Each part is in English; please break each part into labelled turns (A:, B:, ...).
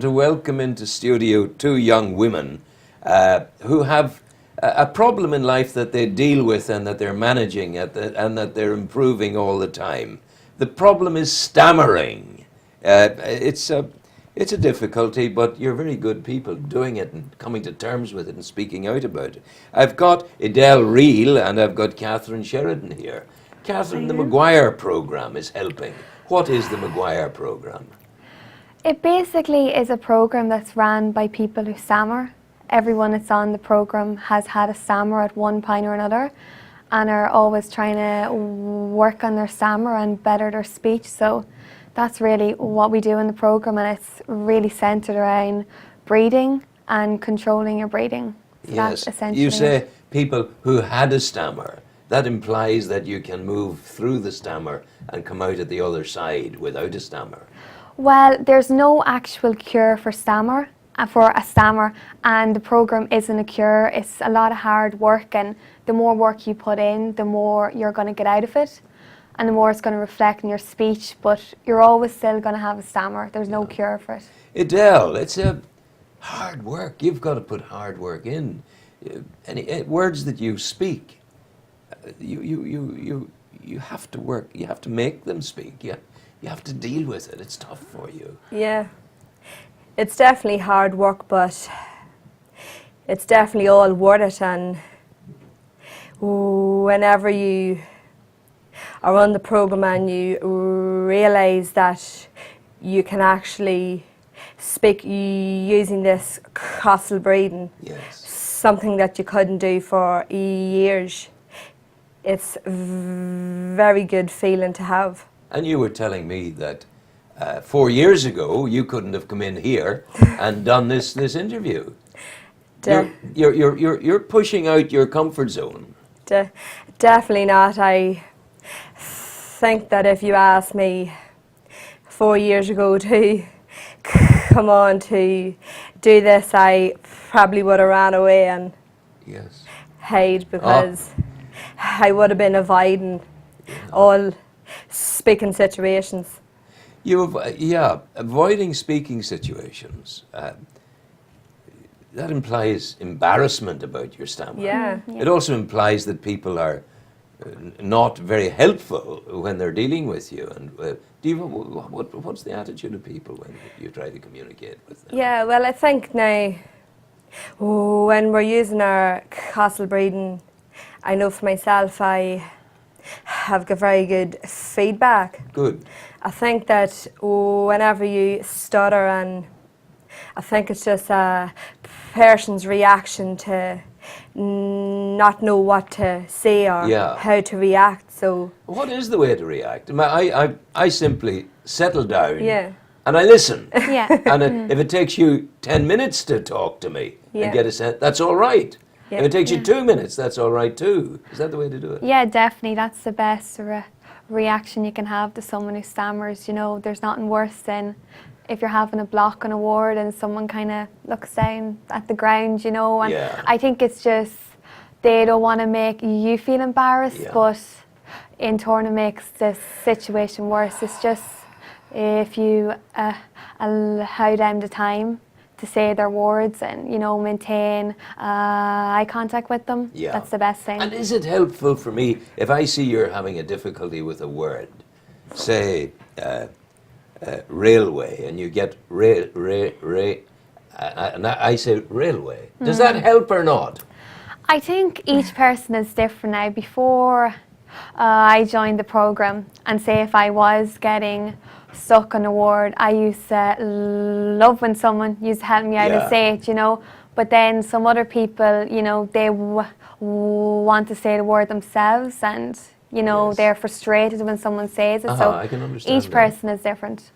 A: to welcome into studio two young women who have a problem in life that they deal with and that they're managing and that they're improving all the time. The problem is stammering. It's a difficulty, but you're very good people doing it and coming to terms with it and speaking out about it. I've got Edel and I've got Catherine Sheridan here. Catherine, the Maguire program is helping. What is the Maguire program?
B: It basically is a program that's run by people who stammer. Everyone that's on the program has had a stammer at one point or another and are always trying to work on their stammer and better their speech. So that's really what we do in the program, and it's really centered around breathing and controlling your breathing. So
A: yes, you say people who had a stammer. That implies that you can move through the stammer and come out at the other side without a stammer.
B: Well, there's no actual cure for a stammer, and the program isn't a cure. It's a lot of hard work, and the more work you put in, the more you're going to get out of it, and the more it's going to reflect in your speech, but you're always still going to have a stammer. There's no cure for it.
A: Edel, it's a hard work. You've got to put hard work in. Any words that you speak, you have to work. You have to make them speak. You have to deal with it. It's tough for you.
C: Yeah, it's definitely hard work, but it's definitely all worth it. And whenever you are on the program and you realise that you can actually speak using this coastal breathing,
A: yes,
C: something that you couldn't do for years, it's a very good feeling to have.
A: And you were telling me that 4 years ago you couldn't have come in here and done this interview. You're pushing out your comfort zone.
C: Definitely not. I think that if you asked me 4 years ago to come on to do this, I probably would have ran away and hid, because I would have been avoiding all speaking situations. Avoiding
A: speaking situations. That implies embarrassment about your stammer.
C: Yeah.
A: It also implies that people are not very helpful when they're dealing with you. And what's the attitude of people when you try to communicate with them?
C: Yeah, well, I think now when we're using our coastal breathing, I know for myself I have got very good feedback.
A: Good.
C: I think that whenever you stutter, and I think it's just a person's reaction to not know what to say or how to react. So
A: what is the way to react? I simply settle down and I listen. And if it takes you 10 minutes to talk to me and get a sense, that's all right. If it takes you 2 minutes, that's all right too. Is that the way to do it?
B: Yeah, definitely. That's the best reaction you can have to someone who stammers. You know, there's nothing worse than if you're having a block on a word and someone kind of looks down at the ground, you know. And I think it's just they don't want to make you feel embarrassed, but in turn it makes the situation worse. It's just if you allow them the time to say their words and, you know, maintain eye contact with them. That's the best thing.
A: And is it helpful for me if I see you're having a difficulty with a word, say railway, and you get and I say railway, does that help or not?
B: I think each person is different now. Before I joined the program, and say if I was getting stuck on a word, I used to love when someone used to help me out and say it, you know. But then some other people, you know, they want to say the word themselves, and, you know, they're frustrated when someone says it. So
A: I can understand
B: each person is different.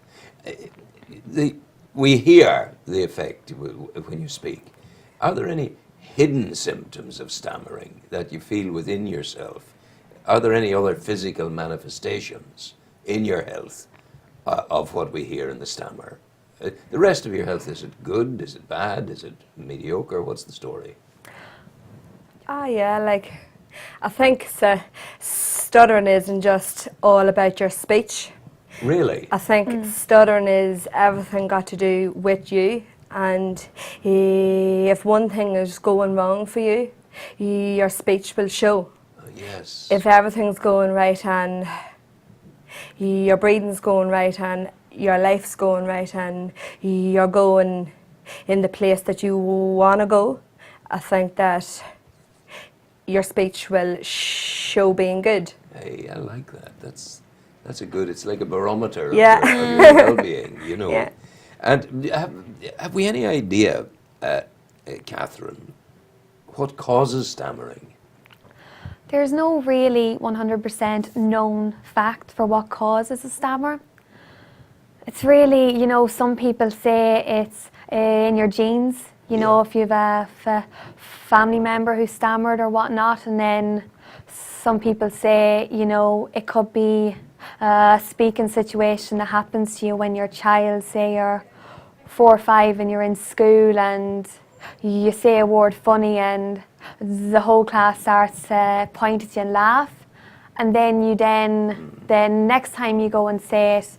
A: We hear the effect when you speak. Are there any hidden symptoms of stammering that you feel within yourself? Are there any other physical manifestations in your health of what we hear in the stammer? The rest of your health, is it good? Is it bad? Is it mediocre? What's the story?
C: Like, I think stuttering isn't just all about your speech.
A: Really?
C: I think stuttering is everything got to do with you, and if one thing is going wrong for you, your speech will show.
A: Oh, yes.
C: If everything's going right and your breathing's going right and your life's going right and you're going in the place that you want to go, I think that your speech will show being good.
A: Hey, I like that. That's a good. It's like a barometer
C: Yeah.
A: of your well-being, you know.
C: Yeah.
A: And have we any idea, Catherine, what causes stammering?
B: There's no really 100% known fact for what causes a stammer. It's really, some people say it's in your genes. If you have a family member who stammered or whatnot, and then some people say, it could be a speaking situation that happens to you when you're a child, say you're 4 or 5 and you're in school and you say a word funny and the whole class starts to point at you and laugh, and then then next time you go and say it,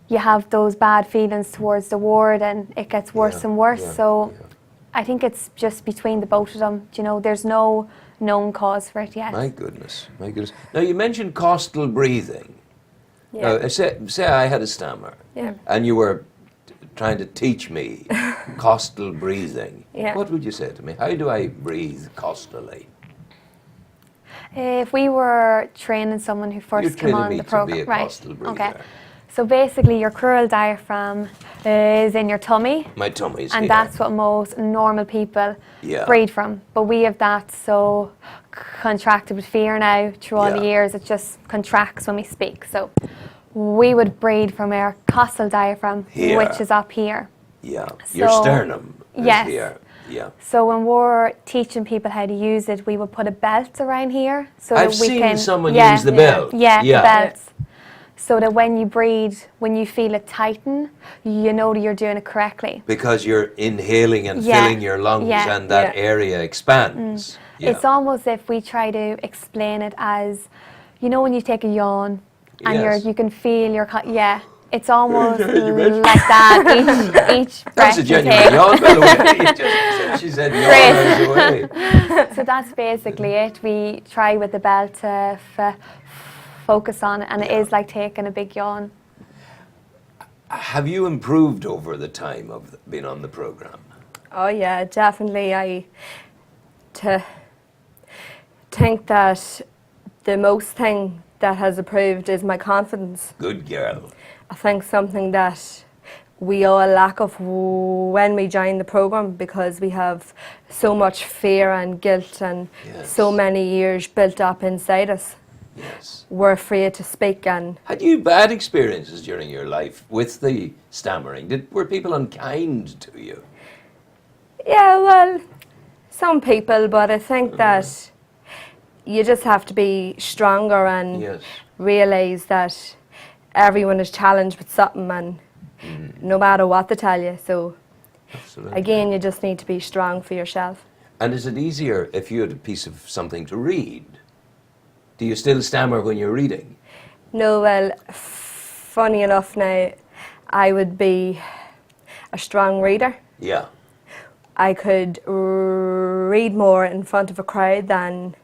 B: you have those bad feelings towards the word and it gets worse and worse. So I think it's just between the both of them. There's no known cause for it yet.
A: My goodness. Now you mentioned costal breathing.
C: Yeah.
A: Say I had a stammer, and you were trying to teach me costal breathing.
C: Yeah.
A: What would you say to me? How do I breathe costally?
B: If we were training someone who first came on the program,
A: to be a costal breather.
B: Okay. So basically, your crural diaphragm is in your tummy.
A: My tummy's
B: and
A: here.
B: that's what most normal people breathe from. But we have that so contracted with fear now through all the years. It just contracts when we speak. So we would breathe from our costal diaphragm,
A: Here.
B: which is up here.
A: Yeah. Your
B: So-
A: sternum is
B: Yes.
A: here. Yeah.
B: So when we're teaching people how to use it, we would put a belt around here so
A: I've
B: that we
A: seen
B: can
A: someone use the belt.
B: Yeah,
A: Yeah.
B: the belts. So that when you breathe, when you feel it tighten, you know that you're doing it correctly.
A: Because you're inhaling and
B: Yeah.
A: filling your lungs
B: Yeah.
A: and that area expands. Yeah.
B: It's almost if we try to explain it as, when you take a yawn and
A: Yes.
B: you can feel your, it's almost like that each breath
A: That's a
B: you
A: genuine
B: take.
A: yawn, by the way. She said yawn away.
B: So that's basically it. We try with the belt to focus on it, and it is like taking a big yawn.
A: Have you improved over the time of being on the program?
C: Oh yeah, definitely. I think that the most thing that has improved is my confidence.
A: Good girl.
C: I think something that we all lack of when we join the program, because we have so much fear and guilt and so many years built up inside us.
A: Yes.
C: We're afraid to speak. And
A: Had you bad experiences during your life with the stammering? Were people unkind to you?
C: yeah, well, some people, but I think that you just have to be stronger and
A: Yes.
C: realise that everyone is challenged with something, and no matter what they tell you. So
A: Absolutely.
C: again, you just need to be strong for yourself.
A: And is it easier if you had a piece of something to read? Do you still stammer when you're reading?
C: No, well, funny enough now, I would be a strong reader.
A: Yeah.
C: I could read more in front of a crowd than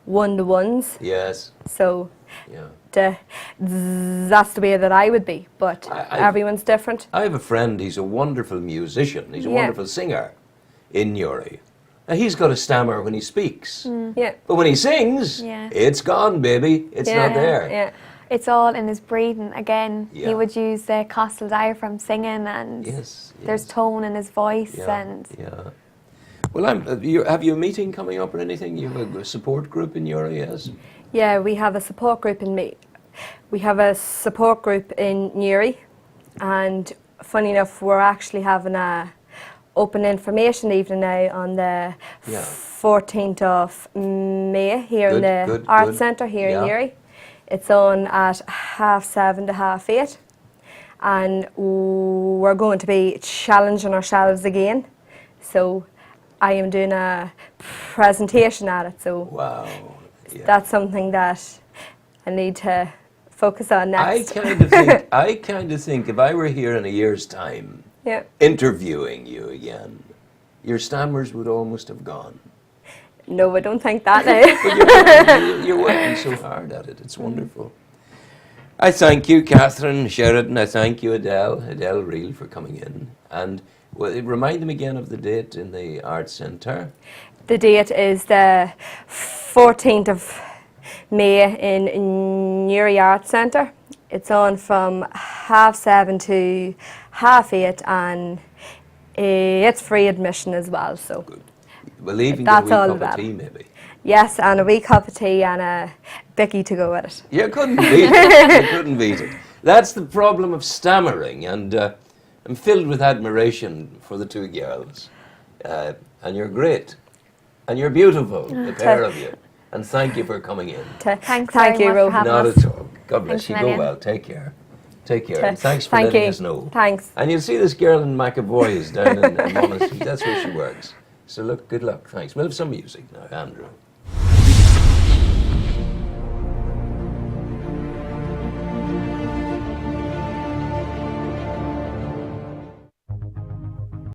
C: one-to-ones.
A: Yes.
C: So
A: Yeah.
C: that's the way that I would be, but everyone's different.
A: I have a friend, he's a wonderful musician, he's a
C: Yeah.
A: wonderful singer in Newry. Now, he's got a stammer when he speaks.
C: Yeah.
A: But when he sings,
B: Yeah.
A: it's gone, baby. It's
C: Yeah.
A: not there.
C: Yeah.
B: It's all in his breathing. Again,
A: Yeah.
B: he would use the costal diaphragm singing, and
A: Yes.
B: there's tone in his voice.
A: Yeah.
B: And
A: Yeah. Well, have you a meeting coming up or anything? You have a support group in Newry, yes?
C: Yeah, we have a support group we have a support group in Newry, and funny enough, we're actually having a open information evening now on the 14th of May here in the Arts Centre here in Newry. It's on at 7:30 to 8:30, and we're going to be challenging ourselves again. So I am doing a presentation at it. So
A: Wow. Yeah.
C: that's something that I need to focus on next.
A: I kind of think if I were here in a year's time,
C: Yeah.
A: interviewing you again, your stammers would almost have gone.
C: No, I don't think that now.
A: But you're working so hard at it. It's wonderful. I thank you, Catherine, Sheridan. I thank you, Edel Reel, for coming in. And remind them again of the date in the Arts Centre.
C: The date is the 14th of May in Newry Arts Centre. It's on from 7:30 to 8:30, and it's free admission as well. So
A: Good. We'll even get a
C: that's
A: wee
C: all
A: cup
C: about
A: of tea,
C: it.
A: maybe.
C: Yes, and a wee cup of tea and a bicky to go with it.
A: You couldn't beat it. You couldn't beat it. That's the problem of stammering, and I'm filled with admiration for the two girls. And you're great. And you're beautiful, the pair of you. And thank you for coming in.
B: Thanks
C: Thank
B: very
C: you,
B: much
C: Ro.
B: for having
A: Not
B: us.
A: at all. God bless
B: Thanks
A: you.
B: a
A: Go
B: million.
A: well. Take care. Take care. And thanks for
C: Thank
A: letting
C: you.
A: us know.
C: Thanks.
A: And you'll see this girl in McAvoy's down in Monastery. That's where she works. So look, good luck. Thanks. We'll have some music now, Andrew.